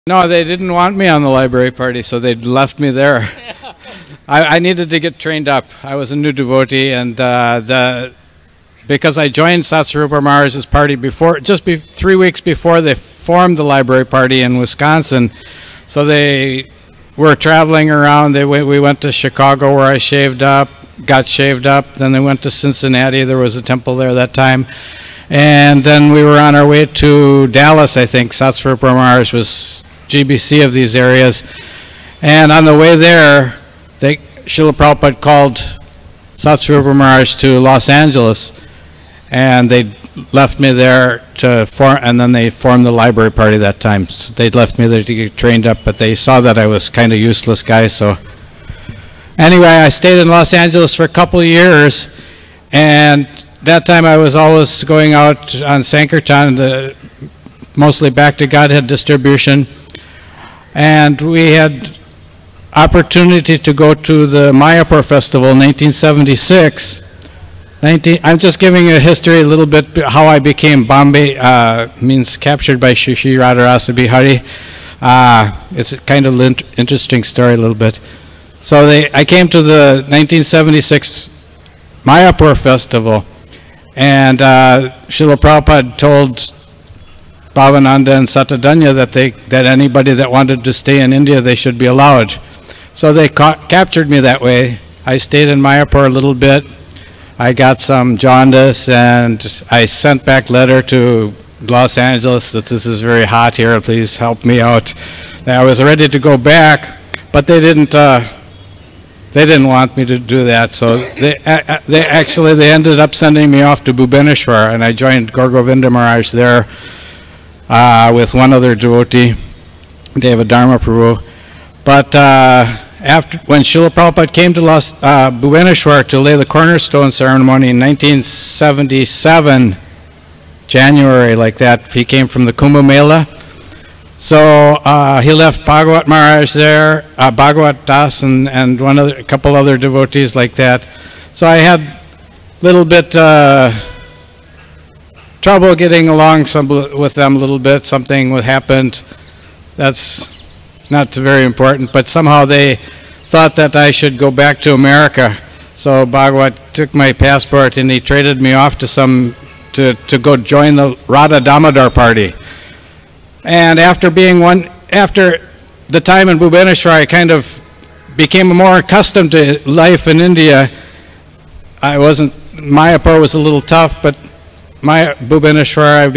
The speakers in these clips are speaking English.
No, they didn't want me on the library party, so they left me there. I needed to get trained up. I was a new devotee, and because I joined Srila Maharaj's party before, 3 weeks before they formed the library party in Wisconsin, so they were traveling around. We went to Chicago where I got shaved up. Then they went to Cincinnati. There was a temple there that time. And then we were on our way to Dallas, I think. Srila Maharaj was GBC of these areas. And on the way there, Srila Prabhupada called Srila Maharaj to Los Angeles. And they left me there and then they formed the library party that time. So they left me there to get trained up, but they saw that I was kind of useless guy, so. Anyway, I stayed in Los Angeles for a couple of years, and that time I was always going out on Sankirtan, mostly Back to Godhead distribution, and we had opportunity to go to the Mayapur festival in 1976. I'm just giving you a history a little bit, how I became Bombay, means captured by Shri Radharasa Bihari. It's a kind of interesting story a little bit. So I came to the 1976 Mayapur festival, and Srila Prabhupada told Bhavananda and Satadanya that anybody that wanted to stay in India, they should be allowed. So they captured me that way. I stayed in Mayapur a little bit. I got some jaundice, and I sent back letter to Los Angeles that this is very hot here, please help me out. I was ready to go back, but they didn't want me to do that, so they ended up sending me off to Bhubaneswar, and I joined Gaur Govinda Maharaj there with one other devotee, Devadharma Prabhu. But when Srila Prabhupada came to Bhubaneswar to lay the cornerstone ceremony in 1977, January, like that, he came from the Kumbh Mela. So he left Bhagavat Maharaj there, Bhagavat Das, and a couple other devotees like that. So I had a little bit trouble getting along with them a little bit. Something happened. That's not very important, but somehow they thought that I should go back to America. So Bhagavat took my passport and he traded me off to go join the Radha Damodar party. And after the time in Bhubaneswar, I kind of became more accustomed to life in India. Mayapur was a little tough, but Bhubaneswar,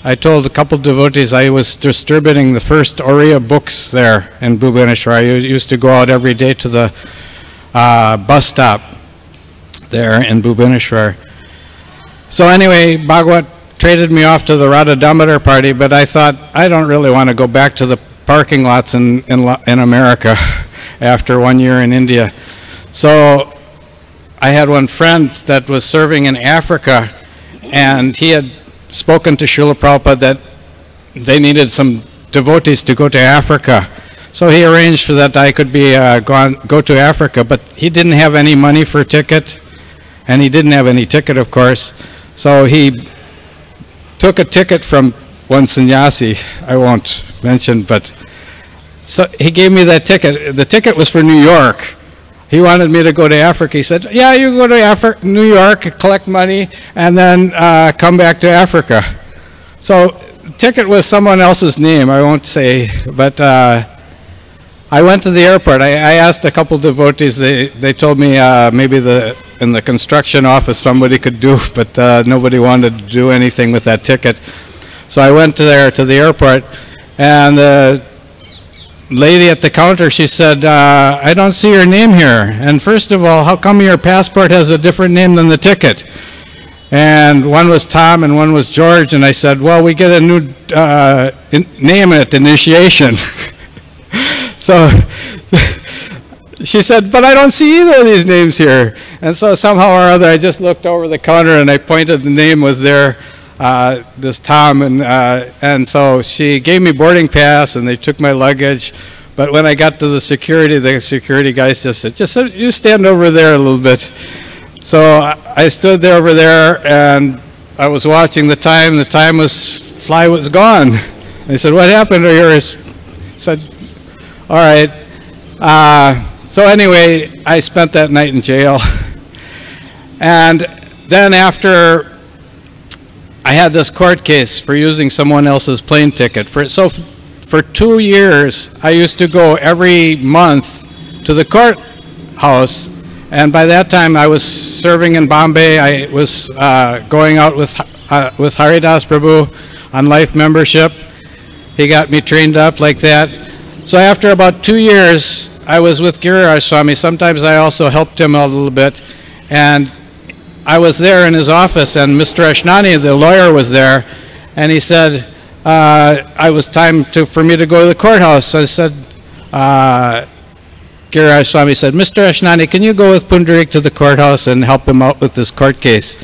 I told a couple devotees I was distributing the first Oriya books there in Bhubaneswar. I used to go out every day to the bus stop there in Bhubaneswar. So anyway, Bhagavat traded me off to the Radha Damodar party, but I thought, I don't really want to go back to the parking lots in America after 1 year in India. So I had one friend that was serving in Africa, and he had spoken to Srila Prabhupada that they needed some devotees to go to Africa. So he arranged for that I could go to Africa, but he didn't have any money for a ticket, and he didn't have any ticket, of course. So he took a ticket from one sannyasi, I won't mention, but so he gave me that ticket. The ticket was for New York. He wanted me to go to Africa. He said, yeah, you go to New York, collect money, and then come back to Africa. So the ticket was someone else's name, I won't say, but I went to the airport. I asked a couple devotees. They told me maybe in the construction office somebody could do, but nobody wanted to do anything with that ticket. So I went to the airport, and the lady at the counter, she said, I don't see your name here. And first of all, how come your passport has a different name than the ticket? And one was Tom and one was George. And I said, well, we get a new name at initiation. So she said, but I don't see either of these names here. And so somehow or other, I just looked over the counter and I pointed, the name was there, this Tom, and so she gave me boarding pass and they took my luggage. But when I got to the security guys just said, you stand over there a little bit. So I stood there over there and I was watching the time. The time was gone. They said, what happened to yours? I said, all right. So anyway, I spent that night in jail. And then after, I had this court case for using someone else's plane ticket. So for 2 years, I used to go every month to the courthouse. And by that time, I was serving in Bombay. I was going out with Hare Prabhu on life membership. He got me trained up like that. So after about 2 years, I was with Giriraj Swami. Sometimes I also helped him a little bit. And I was there in his office, and Mr. Ashnani, the lawyer, was there. And he said, it was time for me to go to the courthouse. I said, Giriraj Swami said, Mr. Ashnani, can you go with Pundarik to the courthouse and help him out with this court case?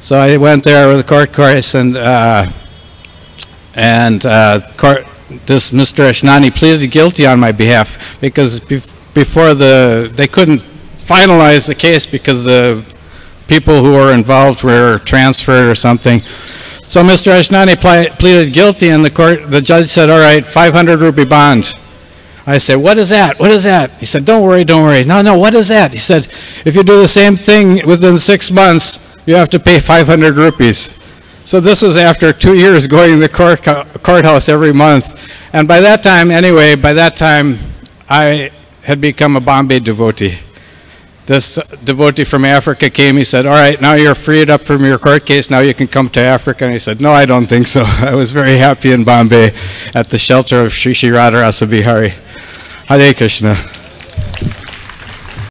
So I went there with the court case, and this Mr. Ashnani pleaded guilty on my behalf because before they couldn't finalize the case because the people who were involved were transferred or something. So Mr. Ashnani pleaded guilty, and the judge said, all right, 500 rupee bond. I said, what is that? What is that? He said, don't worry, don't worry. No, what is that? He said, if you do the same thing within 6 months, you have to pay 500 rupees. So this was after 2 years going to the courthouse every month. And by that time, anyway, I had become a Bombay devotee. This devotee from Africa came. He said, all right, now you're freed up from your court case. Now you can come to Africa. And he said, no, I don't think so. I was very happy in Bombay at the shelter of Shri Shri Radharasa Bihari. Hare Krishna.